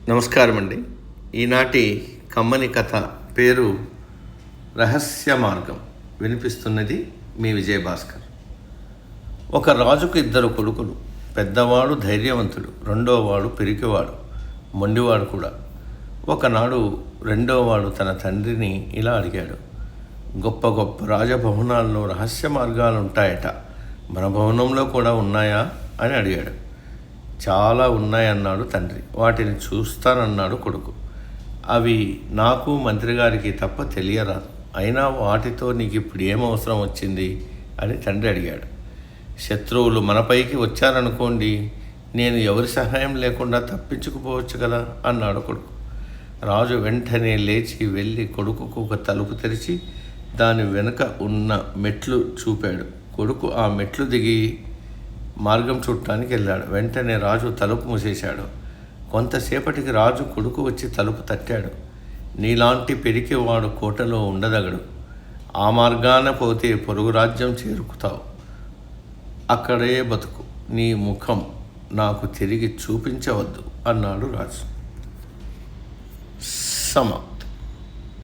నమస్కారం అండి. ఈనాటి కమ్మని కథ పేరు రహస్య మార్గం. వినిపిస్తున్నది మీ విజయభాస్కర్. ఒక రాజుకు 2 కొడుకులు. పెద్దవాడు ధైర్యవంతుడు, రెండోవాడు పిరికివాడు, మొండివాడు కూడా. ఒకనాడు రెండోవాడు తన తండ్రిని ఇలా అడిగాడు, గొప్ప గొప్ప రాజభవనాల్లో రహస్య మార్గాలు ఉంటాయట, మన భవనంలో కూడా ఉన్నాయా అని అడిగాడు. చాలా ఉన్నాయన్నాడు తండ్రి. వాటిని చూస్తానన్నాడు కొడుకు. అవి నాకు మంత్రిగారికి తప్ప తెలియరాదు, అయినా వాటితో నీకు ఇప్పుడు ఏమవసరం వచ్చింది అని తండ్రి అడిగాడు. శత్రువులు మనపైకి వచ్చారనుకోండి, నేను ఎవరి సహాయం లేకుండా తప్పించుకుపోవచ్చు కదా అన్నాడు కొడుకు. రాజు వెంటనే లేచి వెళ్ళి కొడుకుకు ఒక తలుపు తెరిచి దాని వెనుక ఉన్న మెట్లు చూపాడు. కొడుకు ఆ మెట్లు దిగి మార్గం చూడటానికి వెళ్ళాడు. వెంటనే రాజు తలుపు మూసేశాడు. కొంతసేపటికి రాజు కొడుకు వచ్చి తలుపు తట్టాడు. నీలాంటి పెరికివాడు కోటలో ఉండదగడు, ఆ మార్గాన పోతే పొరుగు రాజ్యం చేరుకుతావు, అక్కడే బతుకు, నీ ముఖం నాకు తిరిగి చూపించవద్దు అన్నాడు రాజు. సమ